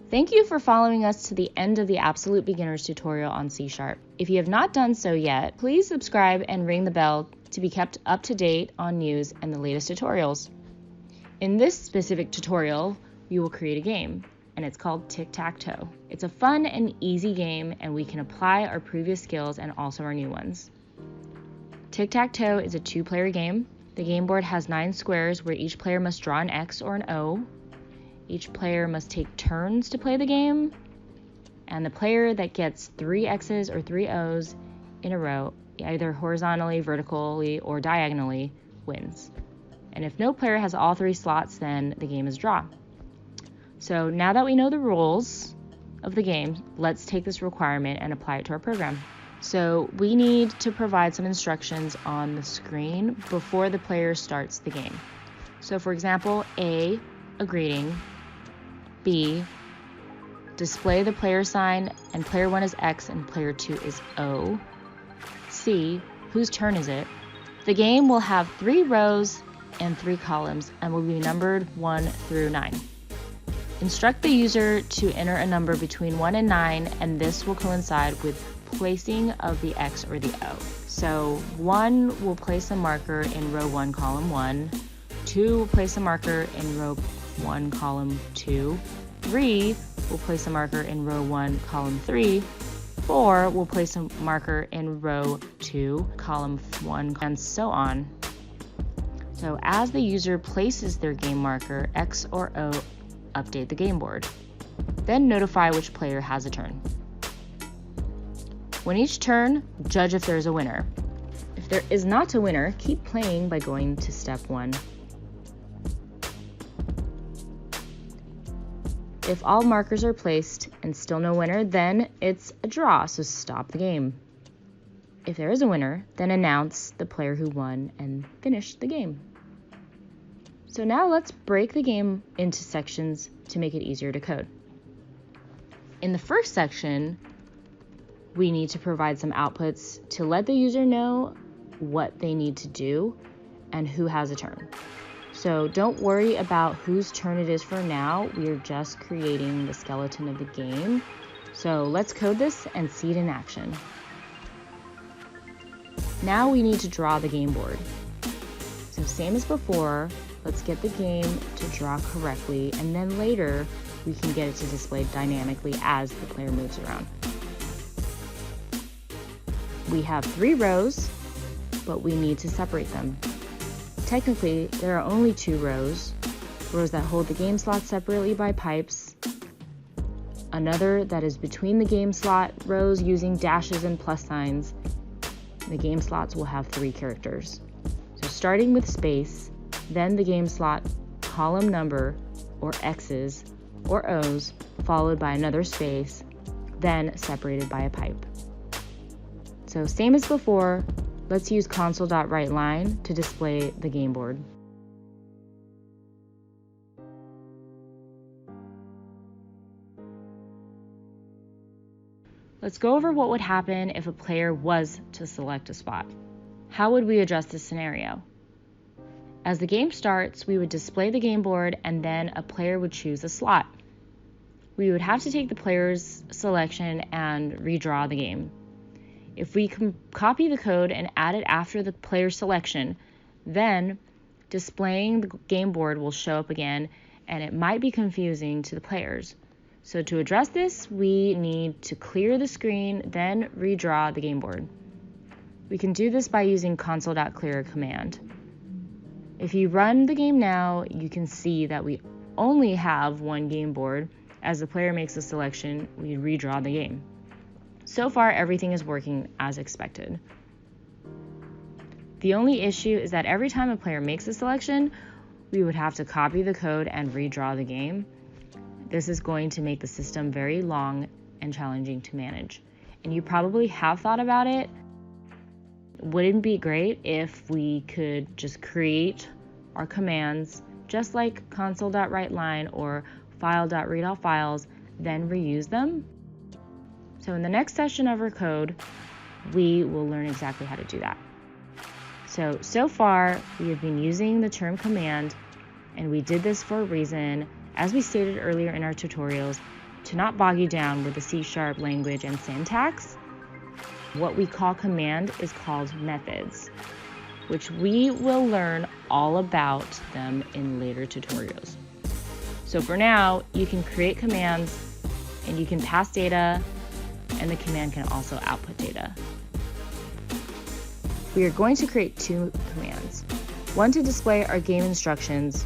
Thank you for following us to the end of the Absolute Beginners tutorial on C#. If you have not done so yet, please subscribe and ring the bell to be kept up to date on news and the latest tutorials. In this specific tutorial, we will create a game, and it's called Tic Tac Toe. It's a fun and easy game, and we can apply our previous skills and also our new ones. Tic Tac Toe is a 2-player game. The game board has 9 squares where each player must draw an X or an O. Each player must take turns to play the game, and the player that gets 3 X's or 3 O's in a row, either horizontally, vertically, or diagonally, wins. And if no player has all 3 slots, then the game is draw. So now that we know the rules of the game, let's take this requirement and apply it to our program. So we need to provide some instructions on the screen before the player starts the game. So for example, A, a greeting. B, display the player sign, and player 1 is X and player 2 is O. C, whose turn is it? The game will have 3 rows and 3 columns and will be numbered 1 through 9. Instruct the user to enter a number between 1 and 9, and this will coincide with placing of the X or the O. So 1 will place a marker in row 1, column 1. 2 will place a marker in row 1, column 2. 3 will place a marker in row 1, column 3. 4 will place a marker in row 2, column 1, and so on. So as the user places their game marker, X or O, update the game board. Then notify which player has a turn. When each turn, judge if there's a winner. If there is not a winner, keep playing by going to step 1. If all markers are placed and still no winner, then it's a draw, so stop the game. If there is a winner, then announce the player who won and finish the game. So now let's break the game into sections to make it easier to code. In the first section, we need to provide some outputs to let the user know what they need to do and who has a turn. So don't worry about whose turn it is for now. We are just creating the skeleton of the game. So let's code this and see it in action. Now we need to draw the game board. So same as before, let's get the game to draw correctly, and then later we can get it to display dynamically as the player moves around. We have 3 rows, but we need to separate them. Technically, there are only 2 rows that hold the game slots separately by pipes, another that is between the game slot rows using dashes and plus signs. The game slots will have 3 characters. So starting with space, then the game slot column number, or X's or O's, followed by another space, then separated by a pipe. So same as before, let's use console.writeLine to display the game board. Let's go over what would happen if a player was to select a spot. How would we address this scenario? As the game starts, we would display the game board and then a player would choose a slot. We would have to take the player's selection and redraw the game. If we can copy the code and add it after the player's selection, then displaying the game board will show up again, and it might be confusing to the players. So to address this, we need to clear the screen, then redraw the game board. We can do this by using console.clear command. If you run the game now, you can see that we only have 1 game board. As the player makes a selection, we redraw the game. So far, everything is working as expected. The only issue is that every time a player makes a selection, we would have to copy the code and redraw the game. This is going to make the system very long and challenging to manage. And you probably have thought about it. Wouldn't it be great if we could just create our commands just like console.writeLine or file.readAllFiles, then reuse them? So in the next session of our code, we will learn exactly how to do that. So far, we have been using the term command, and we did this for a reason, as we stated earlier in our tutorials, to not bog you down with the C# language and syntax, what we call command is called methods, which we will learn all about them in later tutorials. So for now, you can create commands and you can pass data, and the command can also output data. We are going to create two commands, one to display our game instructions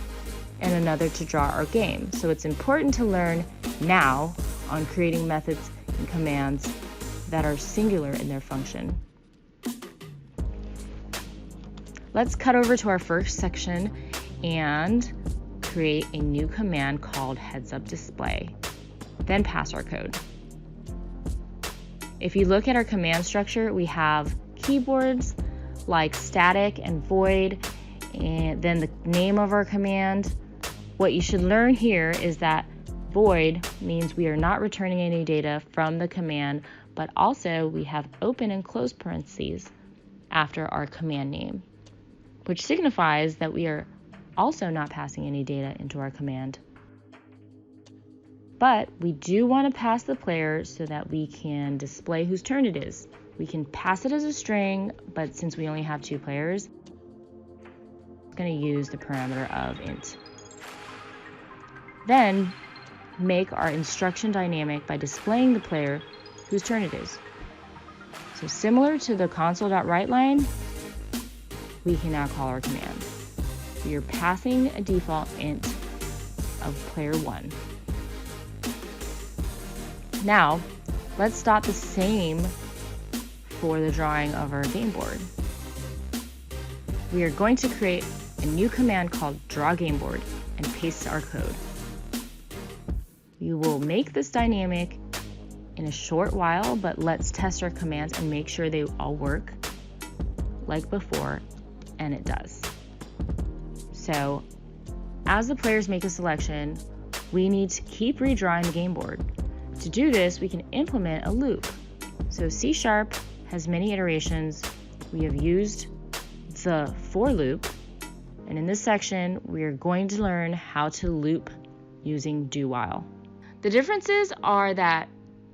and another to draw our game. So it's important to learn now on creating methods and commands that are singular in their function. Let's cut over to our first section and create a new command called heads-up display, then pass our code. If you look at our command structure, we have keywords like static and void, and then the name of our command. What you should learn here is that void means we are not returning any data from the command, but also we have open and close parentheses after our command name, which signifies that we are also not passing any data into our command. But we do want to pass the player so that we can display whose turn it is. We can pass it as a string, but since we only have two players, I'm going to use the parameter of int. Then make our instruction dynamic by displaying the player whose turn it is. So similar to the console.write line, we can now call our command. We are passing a default int of player 1. Now, let's dot the same for the drawing of our game board. We are going to create a new command called draw game board and paste our code. We will make this dynamic in a short while, but let's test our commands and make sure they all work like before, and it does. So, as the players make a selection, we need to keep redrawing the game board. To do this, we can implement a loop. So C# has many iterations. We have used the for loop, and in this section, we are going to learn how to loop using do while. The differences are that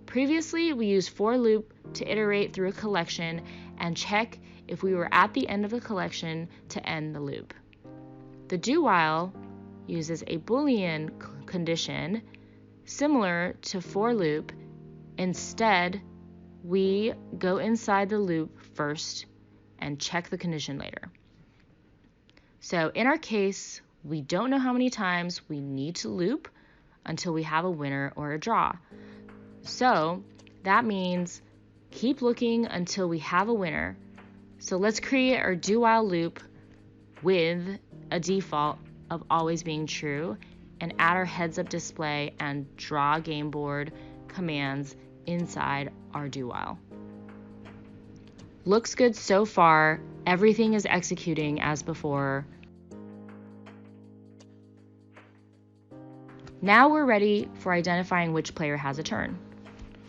previously we used for loop to iterate through a collection and check if we were at the end of the collection to end the loop. The do while uses a Boolean condition similar to for loop. Instead, we go inside the loop first and check the condition later. So in our case, we don't know how many times we need to loop until we have a winner or a draw. So that means keep looking until we have a winner. So let's create our do while loop with a default of always being true and add our heads up display and draw game board commands inside our do while. Looks good so far. Everything is executing as before. Now we're ready for identifying which player has a turn.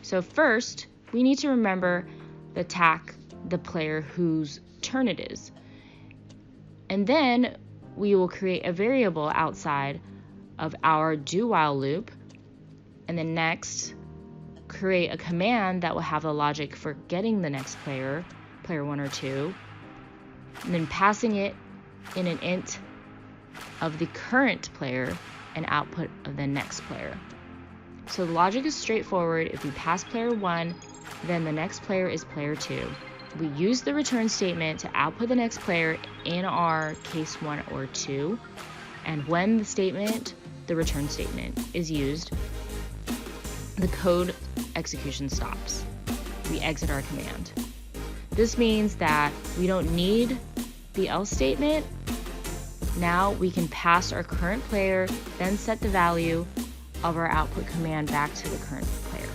So first, we need to remember the player whose turn it is. And then we will create a variable outside of our do while loop, and then next create a command that will have the logic for getting the next player, player 1 or 2, and then passing it in an int of the current player and output of the next player. So the logic is straightforward. If we pass player 1, then the next player is player 2. We use the return statement to output the next player in our case 1 or 2, and when the return statement is used, the code execution stops. We exit our command. This means that we don't need the else statement. Now we can pass our current player, then set the value of our output command back to the current player.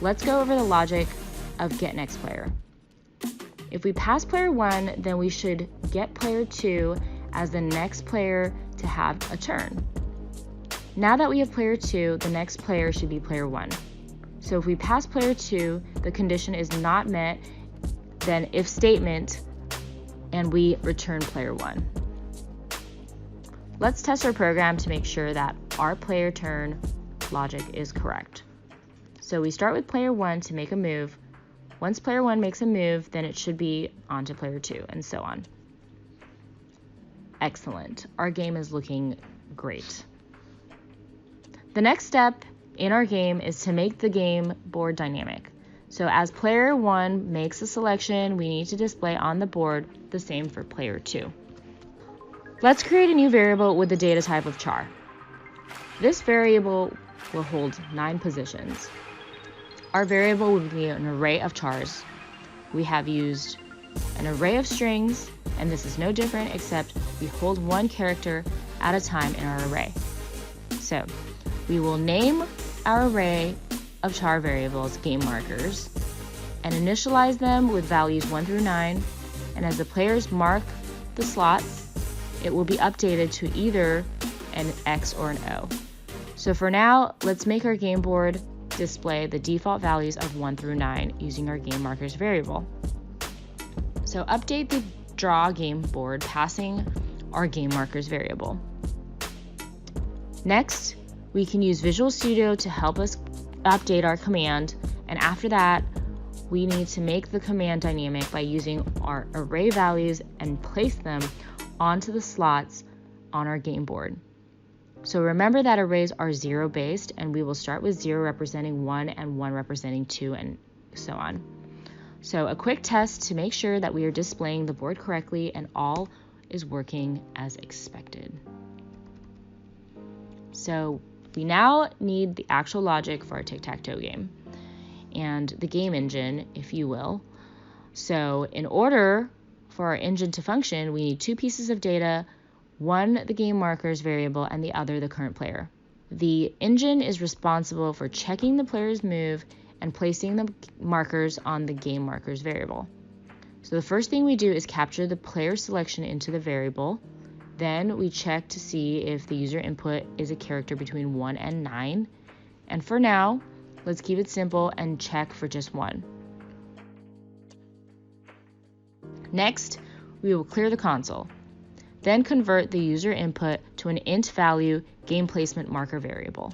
Let's go over the logic of get next player. If we pass player 1, then we should get player 2 as the next player to have a turn. Now that we have player 2, the next player should be player 1. So if we pass player 2, the condition is not met, then if statement, and we return player 1. Let's test our program to make sure that our player turn logic is correct. So we start with player 1 to make a move. Once player 1 makes a move, then it should be on to player 2, and so on. Excellent. Our game is looking great. The next step in our game is to make the game board dynamic. So as player 1 makes a selection, we need to display on the board the same for player 2. Let's create a new variable with the data type of char. This variable will hold 9 positions. Our variable will be an array of chars. We have used an array of strings, and this is no different except we hold one character at a time in our array. So we will name our array of char variables game markers and initialize them with values 1 through 9, and as the players mark the slots, it will be updated to either an X or an O. So for now, let's make our game board display the default values of 1 through 9 using our game markers variable. So update the draw game board passing our game markers variable. Next, we can use Visual Studio to help us update our command, and after that, we need to make the command dynamic by using our array values and place them onto the slots on our game board. So remember that arrays are 0 based, and we will start with 0 representing 1 and 1 representing 2 and so on. So a quick test to make sure that we are displaying the board correctly and all is working as expected. So we now need the actual logic for our Tic Tac Toe game and the game engine, if you will. So in order for our engine to function, we need 2 pieces of data, one the game markers variable and the other the current player. The engine is responsible for checking the player's move and placing the markers on the game markers variable. So the first thing we do is capture the player selection into the variable. Then we check to see if the user input is a character between 1 and 9. And for now, let's keep it simple and check for just 1. Next, we will clear the console. Then convert the user input to an int value game placement marker variable.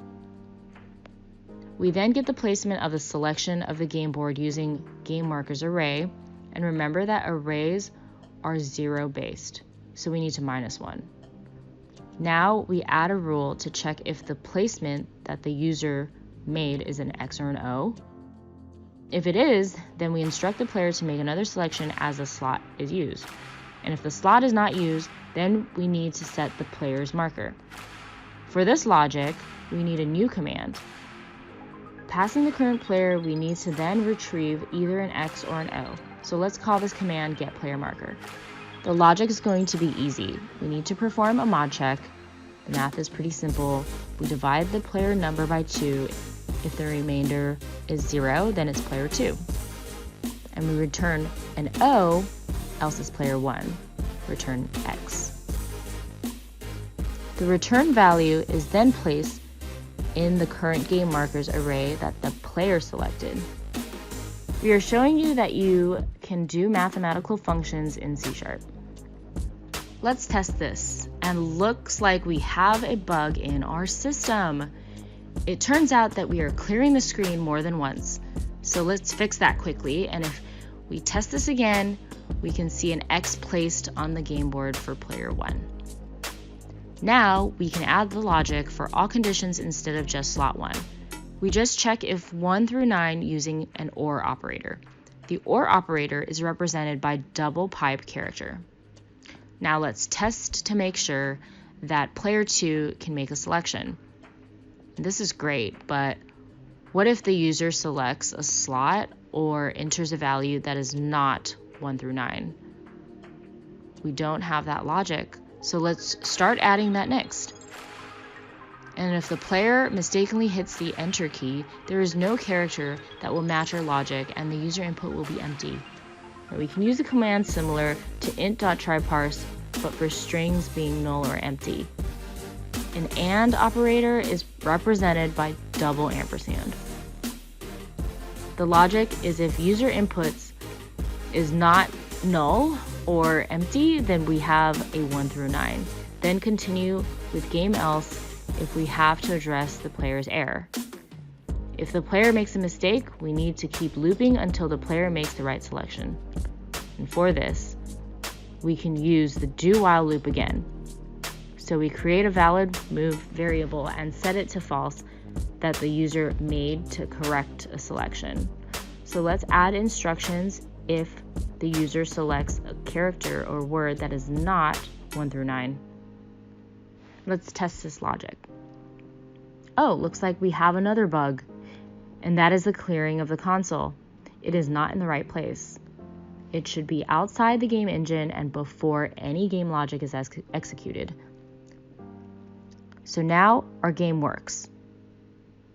We then get the placement of the selection of the game board using game markers array, and remember that arrays are 0 based, so we need to -1. Now we add a rule to check if the placement that the user made is an X or an O. If it is, then we instruct the player to make another selection as a slot is used. And if the slot is not used, then we need to set the player's marker. For this logic, we need a new command. Passing the current player, we need to then retrieve either an X or an O. So let's call this command getPlayerMarker. The logic is going to be easy. We need to perform a mod check. The math is pretty simple. We divide the player number by 2. If the remainder is 0, then it's player 2. And we return an O, else it's player 1. Return X. The return value is then placed in the current game markers array that the player selected. We are showing you that you can do mathematical functions in C#. Let's test this, and looks like we have a bug in our system. It turns out that we are clearing the screen more than once, so let's fix that quickly, and if we test this again, we can see an X placed on the game board for player 1. Now we can add the logic for all conditions instead of just slot 1. We just check if 1 through 9 using an OR operator. The OR operator is represented by double pipe character. Now let's test to make sure that player 2 can make a selection. This is great, but what if the user selects a slot or enters a value that is not 1 through 9? We don't have that logic, so let's start adding that next. And if the player mistakenly hits the enter key, there is no character that will match our logic and the user input will be empty. And we can use a command similar to int.tryparse, but for strings being null or empty. An AND operator is represented by double ampersand. The logic is if user inputs is not null or empty, then we have a 1 through 9. Then continue with game else if we have to address the player's error. If the player makes a mistake, we need to keep looping until the player makes the right selection. And for this, we can use the do while loop again. So we create a valid move variable and set it to false that the user made to correct a selection. So let's add instructions if the user selects a character or word that is not 1 through 9. Let's test this logic. Oh, looks like we have another bug, and that is the clearing of the console. It is not in the right place. It should be outside the game engine and before any game logic is executed. So now our game works.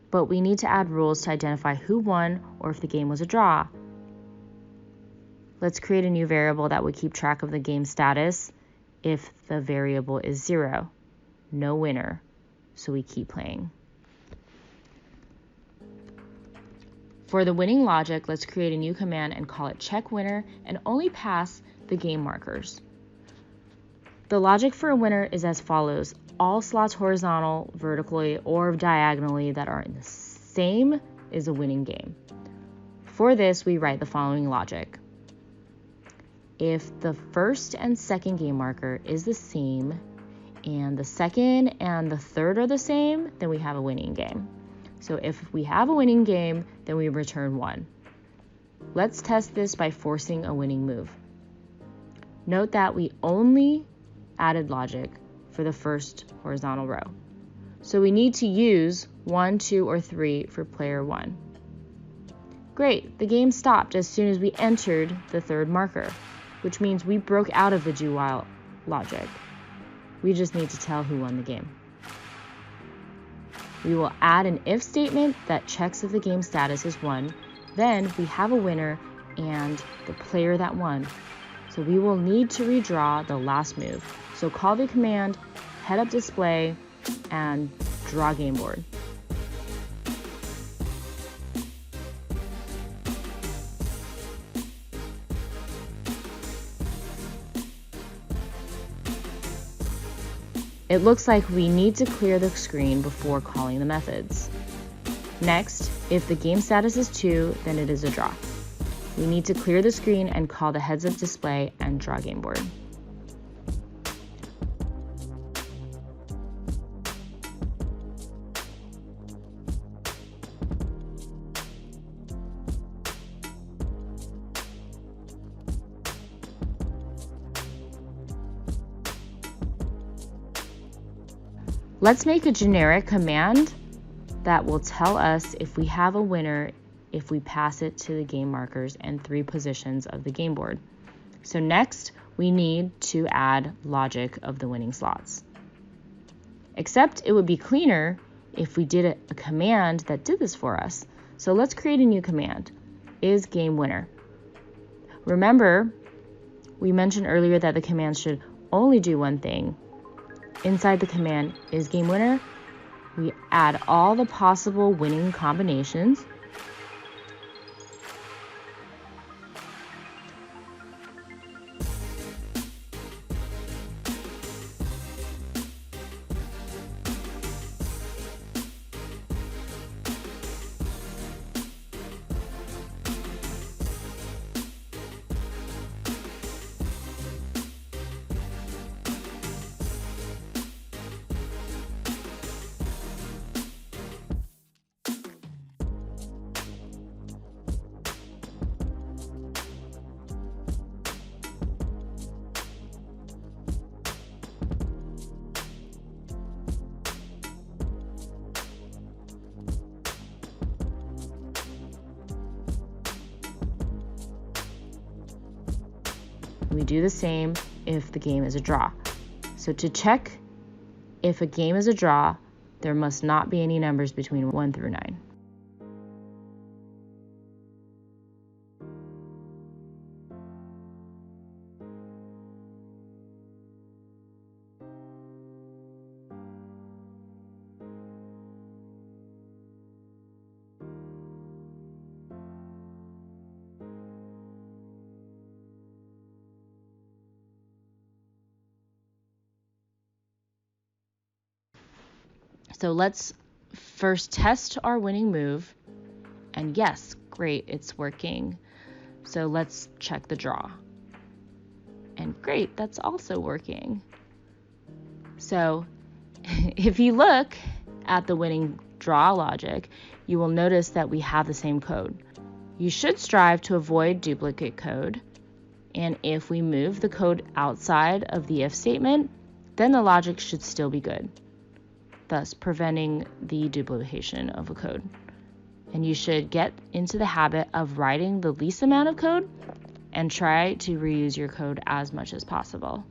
But we need to add rules to identify who won or if the game was a draw. Let's create a new variable that would keep track of the game status if the variable is 0. No winner. So we keep playing. For the winning logic, let's create a new command and call it check winner and only pass the game markers. The logic for a winner is as follows. All slots horizontal, vertically, or diagonally that are in the same is a winning game. For this, we write the following logic. If the first and second game marker is the same and the second and the third are the same, then we have a winning game. So if we have a winning game, then we return 1. Let's test this by forcing a winning move. Note that we only added logic for the first horizontal row. So we need to use 1, 2, or 3 for player 1. Great, the game stopped as soon as we entered the third marker, which means we broke out of the do while logic. We just need to tell who won the game. We will add an if statement that checks if the game status is 1. Then we have a winner and the player that won. So we will need to redraw the last move. So call the command head up display and draw game board. It looks like we need to clear the screen before calling the methods. Next, if the game status is 2, then it is a draw. We need to clear the screen and call the heads up display and draw game board. Let's make a generic command that will tell us if we have a winner if we pass it to the game markers and 3 positions of the game board. So next, we need to add logic of the winning slots. Except it would be cleaner if we did a command that did this for us. So let's create a new command, is game winner. Remember, we mentioned earlier that the command should only do one thing. Inside the command is game winner, we add all the possible winning combinations. We do the same if the game is a draw. So to check if a game is a draw, there must not be any numbers between 1 through 9. So let's first test our winning move. And yes, great, it's working. So let's check the draw. And great, that's also working. So if you look at the winning draw logic, you will notice that we have the same code. You should strive to avoid duplicate code. And if we move the code outside of the if statement, then the logic should still be good, thus preventing the duplication of a code. And you should get into the habit of writing the least amount of code and try to reuse your code as much as possible.